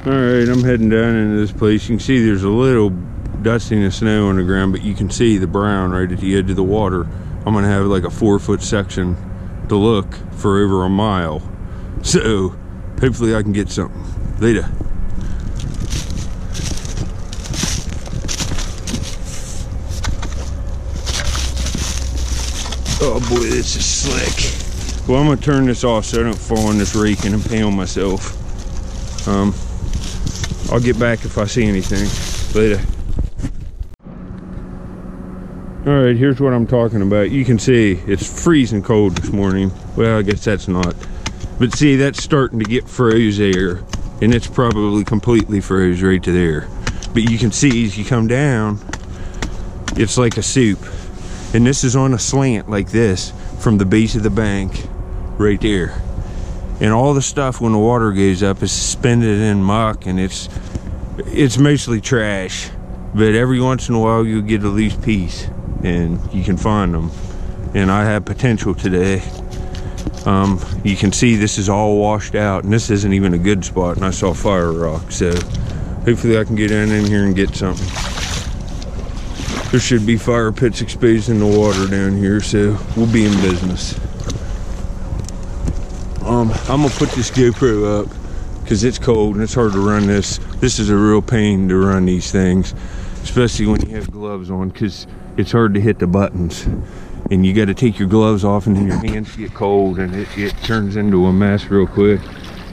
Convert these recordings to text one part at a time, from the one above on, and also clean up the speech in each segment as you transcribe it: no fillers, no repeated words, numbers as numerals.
Alright, I'm heading down into this place. You can see there's a little dusting of snow on the ground, but you can see the brown right at the edge of the water. I'm gonna have like a 4-foot section to look for over a mile. So hopefully I can get something. Later. Oh boy, this is slick. Well, I'm gonna turn this off so I don't fall in this rake and impale myself. I'll get back if I see anything. Later. Alright, here's what I'm talking about. You can see it's freezing cold this morning. Well, I guess that's not. But see, that's starting to get froze there. And it's probably completely froze right to there. But you can see as you come down, it's like a soup. And this is on a slant like this from the base of the bank right there. And all the stuff when the water goes up is suspended in muck, and it's mostly trash. But every once in a while you'll get a loose piece and you can find them. And I have potential today. You can see this is all washed out, and this isn't even a good spot, and I saw fire rock. So hopefully I can get in here and get something. There should be fire pits exposed in the water down here, so we'll be in business. I'm gonna put this GoPro up because it's cold and it's hard to run this. This is a real pain to run these things, especially when you have gloves on, because it's hard to hit the buttons. And you got to take your gloves off, and then your hands get cold, and it turns into a mess real quick.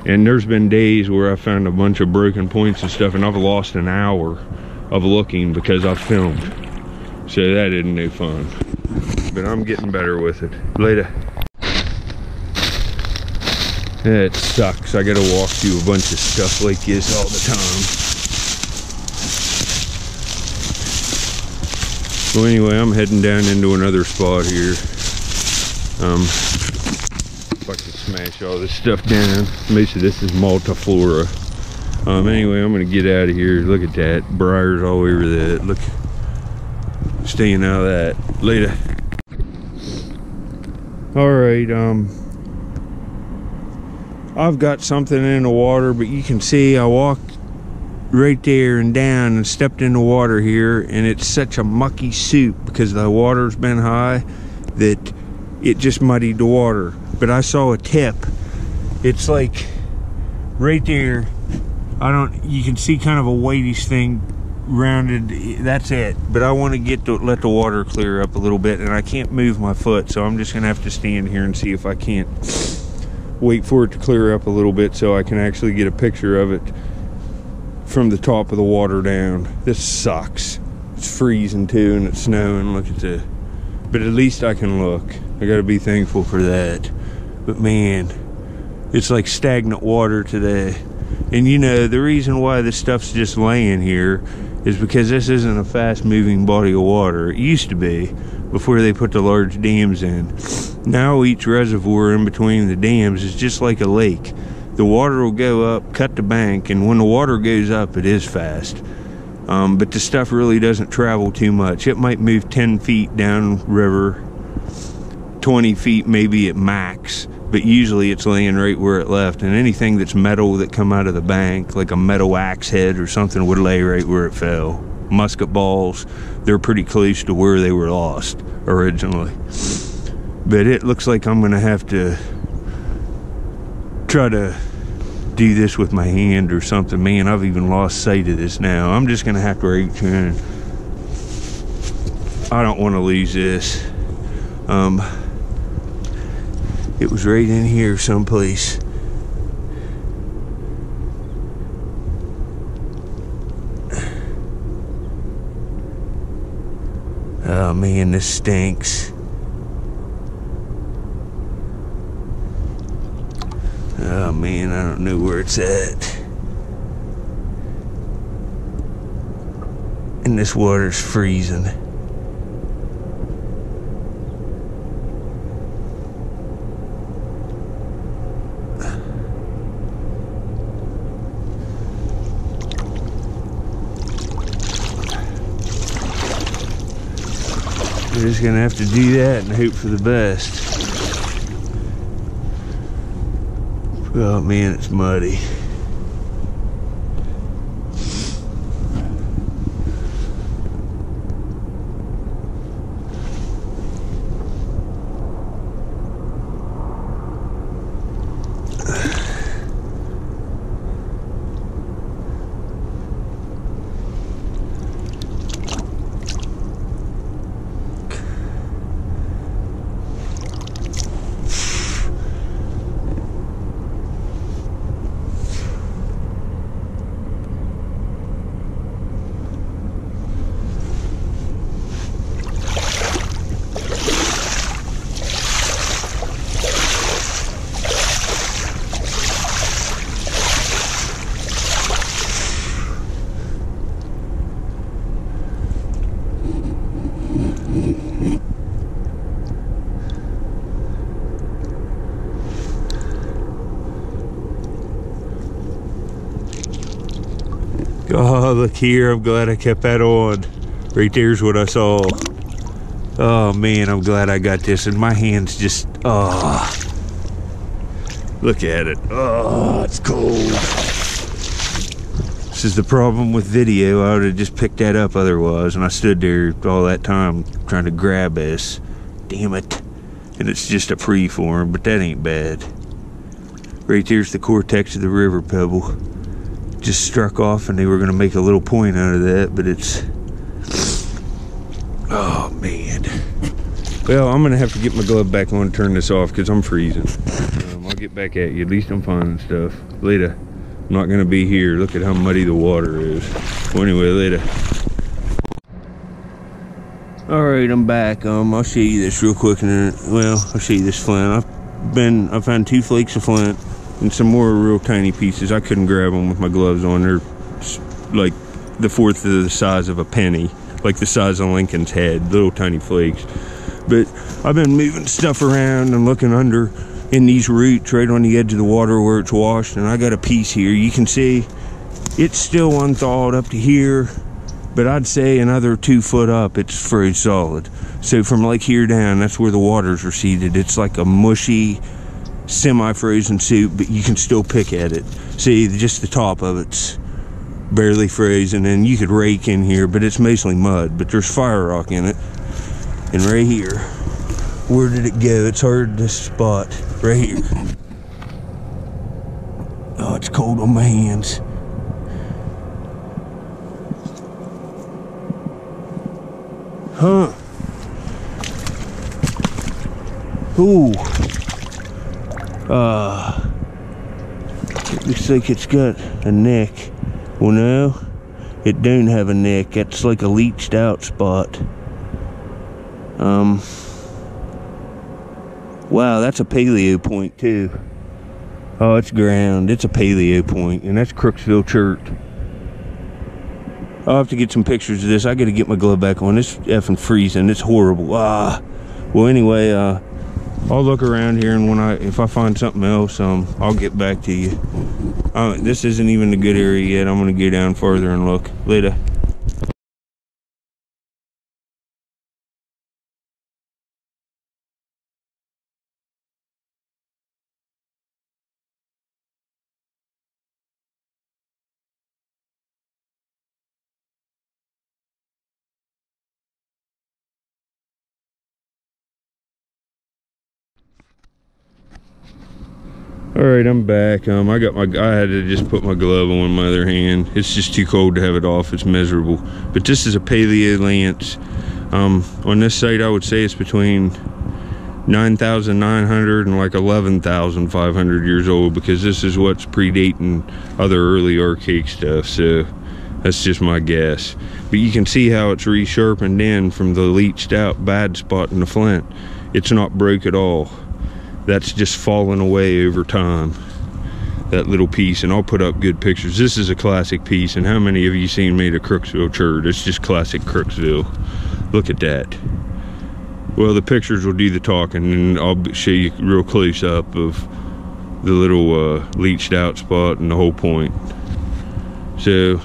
And there's been days where I found a bunch of broken points and stuff, and I've lost an hour of looking because I filmed. So that isn't no fun. But I'm getting better with it. Later. It sucks. I gotta walk through a bunch of stuff like this all the time. Well, anyway, I'm heading down into another spot here. If I can smash all this stuff down. Most of this is multiflora. Anyway, I'm gonna get out of here. Look at that. Briars all over that. Look. Staying out of that. Later. Alright, I've got something in the water, but you can see I walked right there and down and stepped in the water here, and it's such a mucky soup because the water's been high that it just muddied the water. But I saw a tip. It's like right there. You can see kind of a whitish thing rounded. That's it. But I want to let the water clear up a little bit, and I can't move my foot, so I'm just gonna have to stand here and see if I can't wait for it to clear up a little bit so I can actually get a picture of it from the top of the water down. This sucks. It's freezing too, and it's snowing. Look at that. But at least I can look. I gotta be thankful for that. But man, it's like stagnant water today. And you know, the reason why this stuff's just laying here is because this isn't a fast moving body of water. It used to be before they put the large dams in. Now each reservoir in between the dams is just like a lake. The water will go up, cut the bank, and when the water goes up, it is fast. But the stuff really doesn't travel too much. It might move 10 feet down river, 20 feet maybe at max, but usually it's laying right where it left. And anything that's metal that come out of the bank, like a metal axe head or something, would lay right where it fell. Musket balls, they're pretty close to where they were lost originally. But it looks like I'm gonna have to try to do this with my hand or something. Man, I've even lost sight of this now. I'm just gonna have to reach in. I don't want to lose this. It was right in here someplace. Oh man, this stinks. Oh man, I don't know where it's at. And this water's freezing. We're just gonna have to do that and hope for the best. Oh man, it's muddy. Oh, look here, I'm glad I kept that on. Right there's what I saw. Oh man, I'm glad I got this, and my hand's just, oh. Look at it. Oh, it's cold. This is the problem with video. I would have just picked that up otherwise, and I stood there all that time trying to grab this. Damn it. And it's just a freeform, but that ain't bad. Right there's the cortex of the river pebble. Just struck off, and they were going to make a little point out of that, but it's... Oh, man. Well, I'm going to have to get my glove back on and turn this off because I'm freezing. I'll get back at you. At least I'm finding stuff. Later. I'm not going to be here. Look at how muddy the water is. Well, anyway, later. Alright, I'm back. I'll show you this real quick. Well, I'll show you this flint. I found 2 flakes of flint and some more real tiny pieces. I couldn't grab them with my gloves on. They're like the 1/4 of the size of a penny. Like the size of Lincoln's head. Little tiny flakes. But I've been moving stuff around and looking under in these roots right on the edge of the water where it's washed, and I got a piece here. You can see it's still unthawed up to here, but I'd say another 2 foot up it's froze solid. So from like here down, that's where the water's receded. It's like a mushy semi-frozen soup, but you can still pick at it. See, just the top of it's barely frozen, and you could rake in here, but it's mostly mud, but there's fire rock in it. And right here, where did it go? It's hard to spot. Right here. Oh, it's cold on my hands. Huh. Ooh. It looks like it's got a neck. Well, no, it don't have a neck. That's like a leached out spot. Wow, that's a paleo point too. Oh, it's ground. It's a paleo point, and that's Crooksville Chert. I'll have to get some pictures of this. I gotta get my glove back on. It's effing freezing. It's horrible. Well, anyway, I'll look around here, and if I find something else, I'll get back to you. This isn't even a good area yet. I'm gonna go down further and look later. Alright, I'm back. I had to just put my glove on my other hand. It's just too cold to have it off. It's miserable. But this is a Paleo lance. On this site, I would say it's between 9,900 and like 11,500 years old, because this is what's predating other early archaic stuff. So that's just my guess. But you can see how it's resharpened in from the leached out bad spot in the flint. It's not broke at all. That's just fallen away over time, that little piece. And I'll put up good pictures. This is a classic piece, and how many of you seen me to Crooksville Chert? It's just classic Crooksville. Look at that. Well, the pictures will do the talking, and I'll show you real close up of the little leached out spot and the whole point. So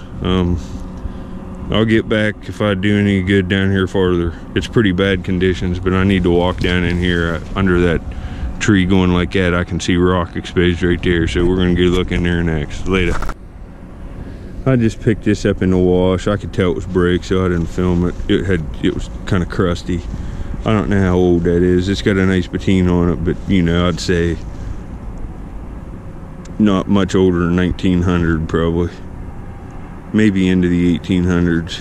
I'll get back if I do any good down here farther. It's pretty bad conditions, but I need to walk down in here under that tree going like that. I can see rock exposed right there, so we're gonna go look in there next. Later. I just picked this up in the wash. I could tell it was break, so I didn't film it. It was kind of crusty. I don't know how old that is. It's got a nice patina on it, but you know, I'd say not much older than 1900 probably, maybe into the 1800s.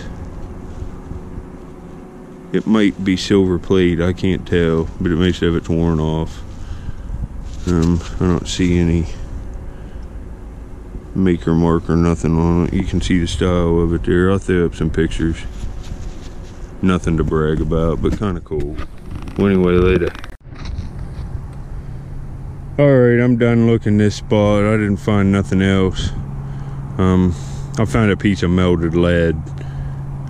It might be silver plate, I can't tell, but most of it's worn off. I don't see any maker mark or nothing on it. You can see the style of it there. I'll throw up some pictures. Nothing to brag about, but kind of cool. Well, anyway, later. Alright, I'm done looking this spot. I didn't find nothing else. I found a piece of melted lead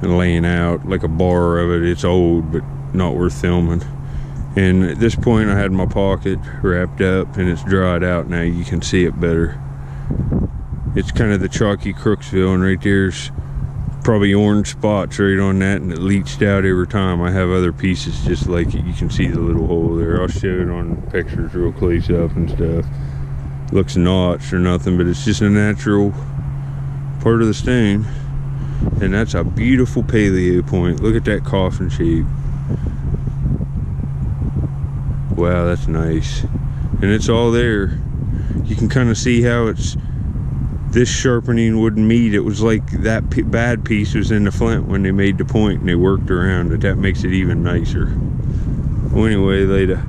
and laying out, like a bar of it. It's old, but not worth filming. And at this point, I had my pocket wrapped up, and it's dried out now. You can see it better. It's kind of the chalky Crooksville, and right there's probably orange spots right on that, and it leached out every time. I have other pieces just like it. You can see the little hole there. I'll show it on pictures real close up and stuff. Looks notched or nothing, but it's just a natural part of the stone. And that's a beautiful paleo point. Look at that coffin shape. Wow, that's nice. And it's all there. You can kind of see how it's, this sharpening wouldn't meet. It was like that bad piece was in the flint when they made the point and they worked around it. That makes it even nicer. Well, anyway, later.